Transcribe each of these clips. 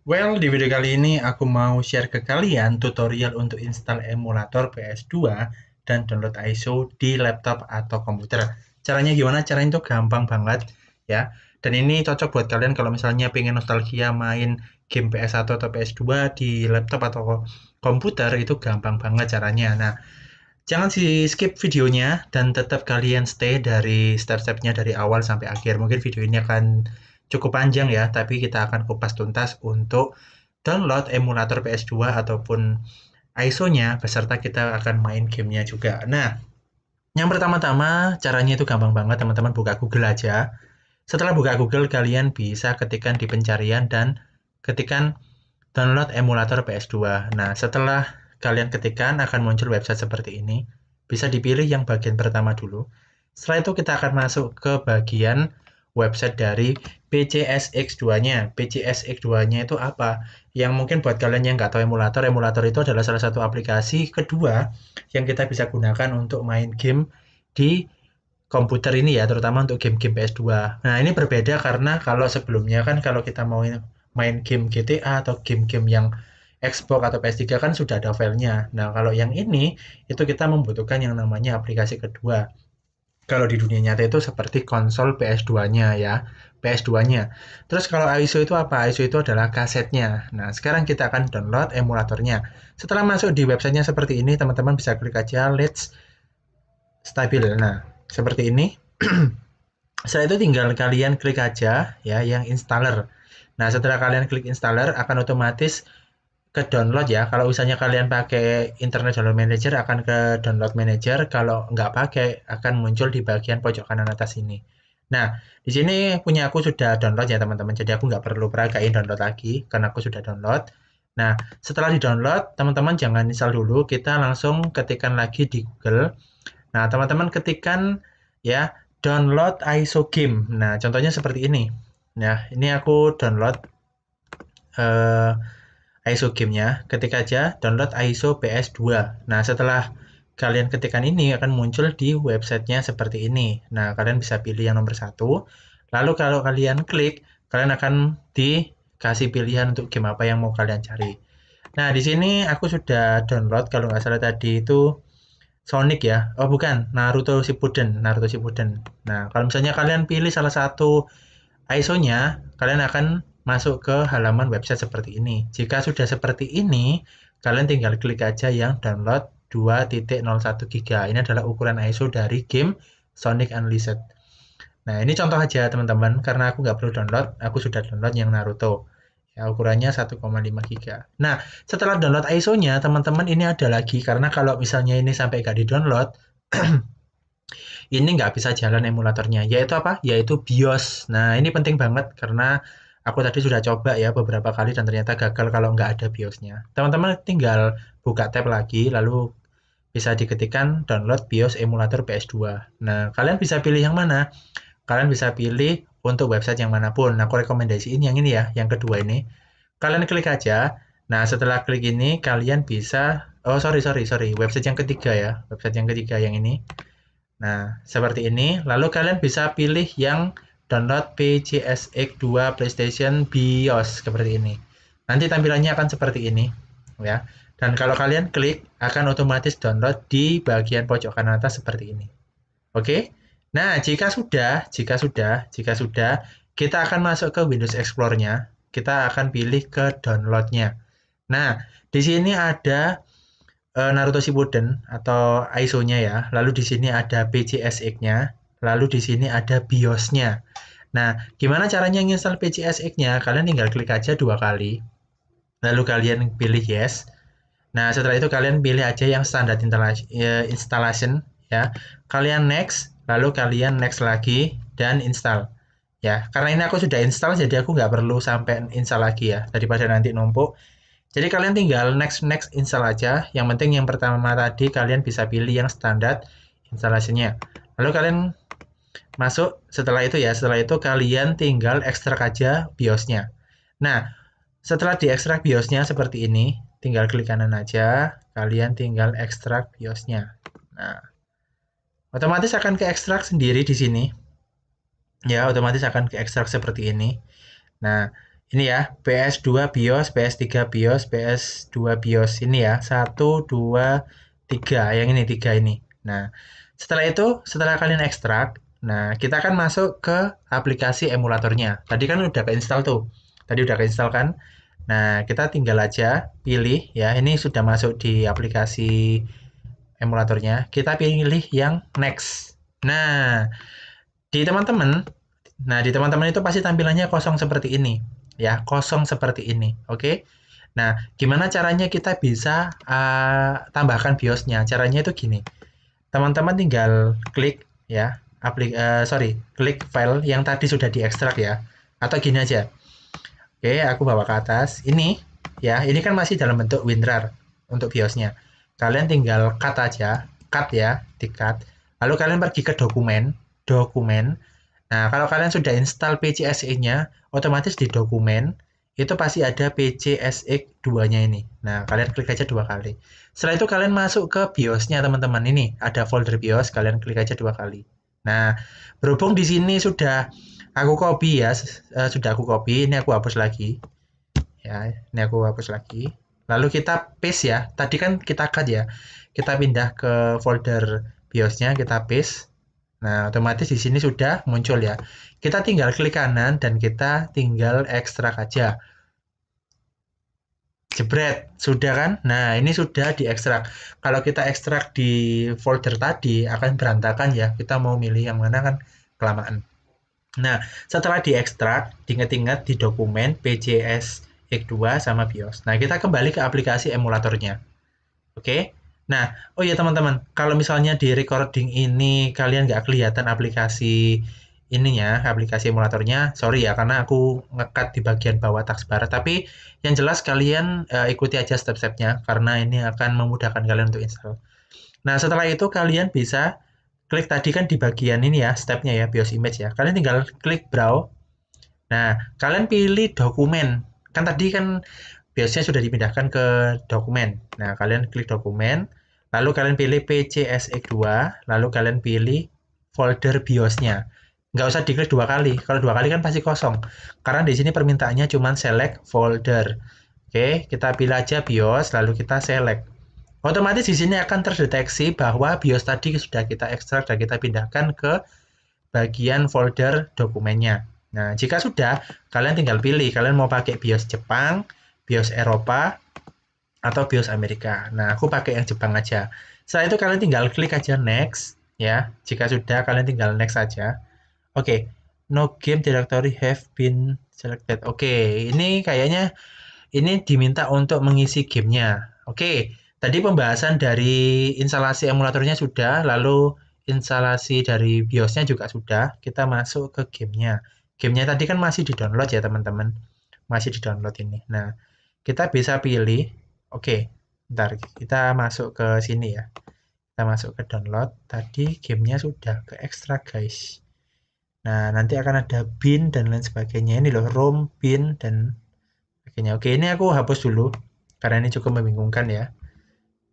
Well, di video kali ini aku mau share ke kalian tutorial untuk install emulator PS2 dan download ISO di laptop atau komputer. Caranya gimana? Caranya itu gampang banget ya. Dan ini cocok buat kalian kalau misalnya pengen nostalgia main game PS1 atau PS2 di laptop atau komputer itu gampang banget caranya. Nah, jangan di skip videonya dan tetap kalian stay dari step-stepnya dari awal sampai akhir. Mungkin video ini akan cukup panjang ya, tapi kita akan kupas tuntas untuk download emulator PS2 ataupun ISO-nya beserta kita akan main gamenya juga. Nah, yang pertama-tama caranya itu gampang banget, teman-teman buka Google aja. Setelah buka Google, kalian bisa ketikkan di pencarian dan ketikkan download emulator PS2. Nah, setelah kalian ketikkan akan muncul website seperti ini. Bisa dipilih yang bagian pertama dulu. Setelah itu kita akan masuk ke bagian website dari PCSX2-nya. PCSX2-nya itu apa? Yang mungkin buat kalian yang nggak tahu emulator, emulator itu adalah salah satu aplikasi kedua yang kita bisa gunakan untuk main game di komputer ini ya, terutama untuk game-game PS2. Nah, ini berbeda karena kalau sebelumnya kan kalau kita mau main game GTA atau game-game yang Xbox atau PS3 kan sudah ada filenya. Nah, kalau yang ini itu kita membutuhkan yang namanya aplikasi kedua. Kalau di dunia nyata itu seperti konsol PS2-nya ya, PS2-nya. Terus kalau ISO itu apa? ISO itu adalah kasetnya. Nah, sekarang kita akan download emulatornya. Setelah masuk di websitenya seperti ini, teman-teman bisa klik aja Let's Stabil. Nah, seperti ini. Setelah itu tinggal kalian klik aja ya yang installer. Nah, setelah kalian klik installer akan otomatis ke download ya. Kalau misalnya kalian pakai Internet Download Manager akan ke download manager, kalau nggak pakai akan muncul di bagian pojok kanan atas ini. Nah, di sini punya aku sudah download ya teman-teman. Jadi aku nggak perlu peragain download lagi karena aku sudah download. Nah, setelah di-download, teman-teman jangan install dulu, kita langsung ketikkan lagi di Google. Nah, teman-teman ketikkan ya download ISO game. Nah, contohnya seperti ini. Nah, ini aku download eh, ISO gamenya. Ketik aja download ISO PS2. Nah, setelah kalian ketikkan ini akan muncul di websitenya seperti ini. Nah, kalian bisa pilih yang nomor satu. Lalu kalau kalian klik, kalian akan dikasih pilihan untuk game apa yang mau kalian cari. Nah, di sini aku sudah download kalau nggak salah tadi itu Sonic ya? Oh bukan, Naruto Shippuden, Naruto Shippuden. Nah, kalau misalnya kalian pilih salah satu ISO-nya, kalian akan masuk ke halaman website seperti ini. Jika sudah seperti ini, kalian tinggal klik aja yang download 2.01 GB. Ini adalah ukuran ISO dari game Sonic Unleashed. Nah, ini contoh aja teman-teman, karena aku nggak perlu download, aku sudah download yang Naruto. Ya, ukurannya 1,5 GB. Nah, setelah download ISO-nya, teman-teman ini ada lagi, karena kalau misalnya ini sampai nggak di-download, ini nggak bisa jalan emulatornya. Yaitu apa? Yaitu BIOS. Nah, ini penting banget, karena aku tadi sudah coba ya beberapa kali dan ternyata gagal kalau nggak ada BIOS-nya. Teman-teman tinggal buka tab lagi, lalu bisa diketikkan download BIOS emulator PS2. Nah, kalian bisa pilih yang mana? Kalian bisa pilih untuk website yang manapun. Nah, aku rekomendasiin yang ini ya, yang kedua ini. Kalian klik aja. Nah, setelah klik ini, kalian bisa... Oh, sorry. Website yang ketiga ya. Website yang ketiga yang ini. Nah, seperti ini. Lalu kalian bisa pilih yang download PCSX2 PlayStation BIOS seperti ini. Nanti tampilannya akan seperti ini, ya. Dan kalau kalian klik, akan otomatis download di bagian pojok kanan atas seperti ini. Oke. Nah, jika sudah, kita akan masuk ke Windows Explorer-nya. Kita akan pilih ke download-nya. Nah, di sini ada Naruto Shippuden atau ISO-nya ya. Lalu di sini ada PCSX-nya. Lalu di sini ada BIOS-nya. Nah, gimana caranya install PCSX-nya? Kalian tinggal klik aja dua kali. Lalu kalian pilih yes. Nah, setelah itu kalian pilih aja yang standar installation ya. Kalian next, lalu kalian next lagi dan install. Ya, karena ini aku sudah install jadi aku nggak perlu sampai install lagi ya daripada nanti numpuk. Jadi kalian tinggal next next install aja. Yang penting yang pertama tadi kalian bisa pilih yang standar instalasinya. Lalu kalian masuk setelah itu kalian tinggal ekstrak aja BIOS-nya. Nah, setelah diekstrak BIOS-nya seperti ini, tinggal klik kanan aja, kalian tinggal ekstrak BIOS-nya. Nah, otomatis akan ke ekstrak sendiri di sini. Ya, otomatis akan ke ekstrak seperti ini. Nah, Ini ya, PS2 BIOS, PS3 BIOS, PS2 BIOS. Ini ya, 1, 2, 3. Yang ini, 3 ini. Nah, setelah itu, setelah kalian ekstrak, nah kita akan masuk ke aplikasi emulatornya. Tadi kan udah keinstall tuh. Tadi udah keinstall kan? Nah, kita tinggal aja pilih ya. Ini sudah masuk di aplikasi emulatornya. Kita pilih yang next. Nah, di teman-teman Nah, di teman-teman itu pasti tampilannya kosong seperti ini. Ya, kosong seperti ini. Oke. Nah, gimana caranya kita bisa tambahkan BIOS-nya? Caranya itu gini. Teman-teman tinggal klik ya, klik file yang tadi sudah diekstrak ya. Atau gini aja. Oke, aku bawa ke atas. Ini ya, ini kan masih dalam bentuk WinRAR untuk BIOS-nya. Kalian tinggal cut aja, cut ya, di-cut. Lalu kalian pergi ke dokumen, dokumen. Nah, kalau kalian sudah install PCSX-nya, otomatis di dokumen itu pasti ada PCSX 2-nya ini. Nah, kalian klik aja 2 kali. Setelah itu kalian masuk ke BIOS-nya teman-teman. Ini ada folder BIOS, kalian klik aja 2 kali. Nah, berhubung di sini sudah aku copy ya, sudah aku copy, ini aku hapus lagi. Ya, ini aku hapus lagi. Lalu kita paste ya. Tadi kan kita cut ya. Kita pindah ke folder BIOS-nya, kita paste. Nah, otomatis di sini sudah muncul ya. Kita tinggal klik kanan dan kita tinggal ekstrak aja. Jebret, sudah kan? Nah, ini sudah diekstrak. Kalau kita ekstrak di folder tadi akan berantakan ya. Kita mau milih yang mana kan kelamaan. Nah, setelah diekstrak, diingat-ingat di dokumen PCS X2 sama BIOS. Nah, kita kembali ke aplikasi emulatornya. Oke. Nah, oh ya teman-teman, kalau misalnya di recording ini kalian nggak kelihatan aplikasi ininya, aplikasi emulatornya, sorry ya, karena aku ngekat di bagian bawah taskbar. Tapi yang jelas kalian ikuti aja step-stepnya, karena ini akan memudahkan kalian untuk install. Nah, setelah itu kalian bisa klik tadi kan di bagian ini ya, stepnya ya, BIOS image ya. Kalian tinggal klik browse. Nah, kalian pilih dokumen. Kan tadi kan BIOS-nya sudah dipindahkan ke dokumen. Nah, kalian klik dokumen, lalu kalian pilih PCSX2, lalu kalian pilih folder BIOS-nya. Nggak usah diklik 2 kali. Kalau 2 kali kan pasti kosong. Karena di sini permintaannya cuma select folder. Oke, kita pilih aja BIOS, lalu kita select. Otomatis di sini akan terdeteksi bahwa BIOS tadi sudah kita ekstrak dan kita pindahkan ke bagian folder dokumennya. Nah, jika sudah, kalian tinggal pilih. Kalian mau pakai BIOS Jepang, BIOS Eropa, atau BIOS Amerika. Nah, aku pakai yang Jepang aja. Setelah itu kalian tinggal klik aja next. Ya, jika sudah, kalian tinggal next aja. Oke, no game directory have been selected. Oke, ini kayaknya ini diminta untuk mengisi gamenya. Oke, tadi pembahasan dari instalasi emulatornya sudah, lalu instalasi dari BIOS-nya juga sudah. Kita masuk ke gamenya. Gamenya tadi kan masih di-download ya teman-teman. Masih di-download ini. Nah, kita bisa pilih. Oke, ntar kita masuk ke sini ya. Kita masuk ke download. Tadi gamenya sudah ke ekstrak guys. Nah, nanti akan ada bin dan lain sebagainya. Ini loh, ROM, bin, dan sebagainya. Oke, ini aku hapus dulu. Karena ini cukup membingungkan ya.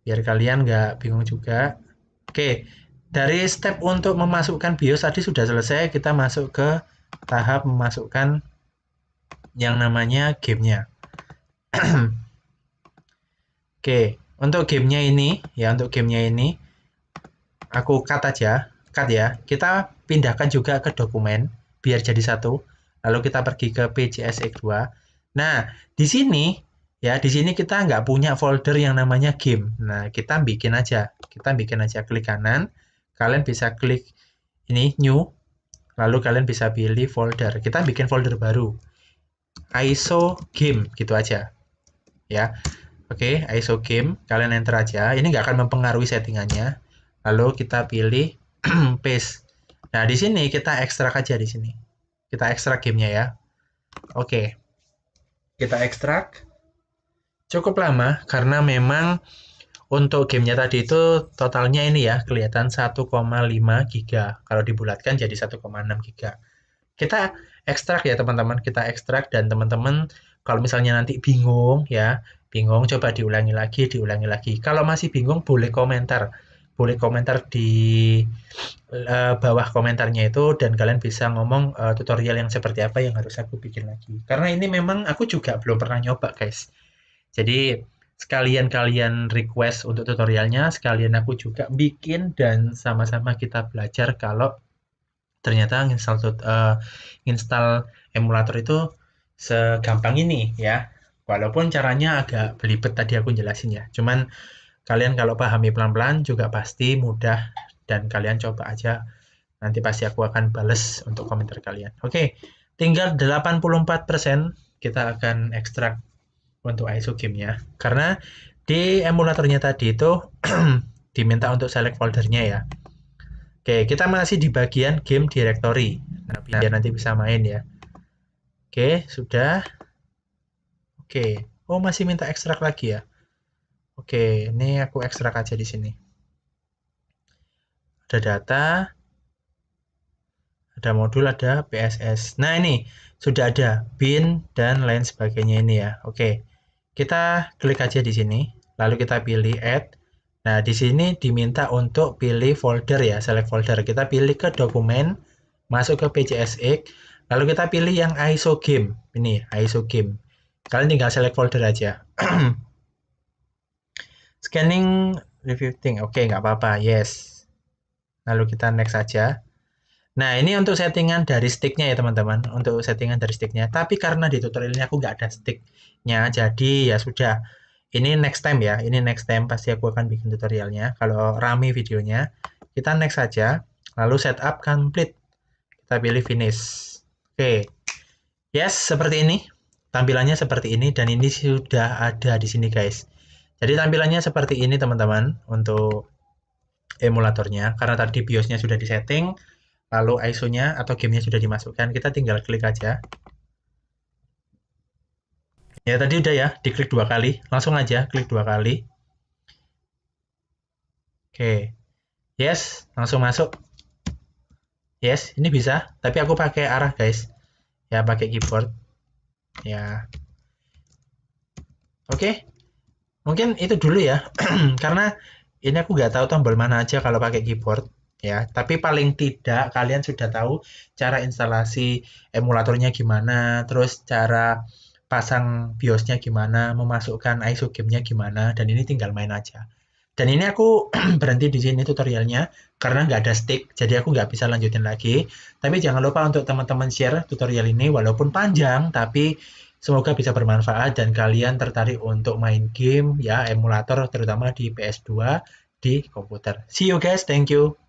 Biar kalian nggak bingung juga. Oke, dari step untuk memasukkan BIOS tadi sudah selesai. Kita masuk ke tahap memasukkan yang namanya gamenya. Oke, untuk gamenya ini, ya untuk gamenya ini, aku cut aja, cut ya. Kita pindahkan juga ke dokumen, biar jadi satu. Lalu kita pergi ke PCSX2. Nah, di sini, ya di sini kita nggak punya folder yang namanya game. Nah, kita bikin aja. Kita bikin aja, klik kanan. Kalian bisa klik ini, new. Lalu kalian bisa pilih folder. Kita bikin folder baru. ISO game, gitu aja. Ya, oke, ISO game. Kalian enter aja. Ini nggak akan mempengaruhi settingannya. Lalu kita pilih paste. Nah, di sini kita ekstrak aja di sini. Kita ekstrak gamenya ya. Oke. Kita ekstrak. Cukup lama karena memang untuk gamenya tadi itu totalnya ini ya, kelihatan 1,5 giga. Kalau dibulatkan jadi 1,6 giga. Kita ekstrak ya teman-teman, kita ekstrak dan teman-teman kalau misalnya nanti bingung ya, bingung coba diulangi lagi, diulangi lagi. Kalau masih bingung boleh komentar. boleh komentar di bawah komentarnya itu, dan kalian bisa ngomong tutorial yang seperti apa yang harus aku bikin lagi. Karena ini memang aku juga belum pernah nyoba, guys. Jadi sekalian kalian request untuk tutorialnya, sekalian aku juga bikin dan sama-sama kita belajar kalau ternyata install emulator itu segampang ini ya. Walaupun caranya agak belibet tadi aku jelasin ya. Cuman kalian kalau pahami pelan-pelan juga pasti mudah, dan kalian coba aja. Nanti pasti aku akan bales untuk komentar kalian. Oke, tinggal 84% kita akan ekstrak untuk ISO game-nya. Karena di emulatornya tadi itu diminta untuk select foldernya ya. Oke, kita masih di bagian game directory. Nah, biar nanti bisa main ya. Oke, sudah. Oke. Oh, masih minta ekstrak lagi ya. Oke, ini aku ekstrak aja di sini. Ada data, ada modul, ada PSS. Nah, ini sudah ada bin dan lain sebagainya ini ya. Oke. Kita klik aja di sini, lalu kita pilih add. Nah, di sini diminta untuk pilih folder ya, select folder. Kita pilih ke dokumen, masuk ke PCSX, lalu kita pilih yang ISO game. Ini ISO game. Kalian tinggal select folder aja. Scanning review thing. Oke, nggak apa-apa. Yes. Lalu kita next aja. Nah, ini untuk settingan dari sticknya ya teman-teman. Untuk settingan dari sticknya. Tapi karena di tutorial ini aku nggak ada sticknya, jadi ya sudah. Ini next time ya. Ini next time pasti aku akan bikin tutorialnya. Kalau rame videonya, kita next saja. Lalu setup complete. Kita pilih finish. Oke. Yes, seperti ini. Tampilannya seperti ini, dan ini sudah ada di sini guys. Jadi tampilannya seperti ini teman-teman untuk emulatornya. Karena tadi BIOS-nya sudah disetting, lalu ISO-nya atau gamenya sudah dimasukkan, kita tinggal klik aja. Ya tadi udah ya, diklik 2 kali, langsung aja klik 2 kali. Oke, yes, langsung masuk. Yes, ini bisa, tapi aku pakai arah guys, ya pakai keyboard. Ya, oke, mungkin itu dulu ya, karena ini aku nggak tahu tombol mana aja kalau pakai keyboard. Ya, tapi paling tidak kalian sudah tahu cara instalasi emulatornya gimana, terus cara pasang BIOS-nya gimana, memasukkan ISO game-nya gimana, dan ini tinggal main aja. Dan ini aku berhenti di sini tutorialnya karena nggak ada stick, jadi aku nggak bisa lanjutin lagi. Tapi jangan lupa untuk teman-teman share tutorial ini, walaupun panjang, tapi semoga bisa bermanfaat dan kalian tertarik untuk main game ya emulator, terutama di PS2 di komputer. See you guys, thank you.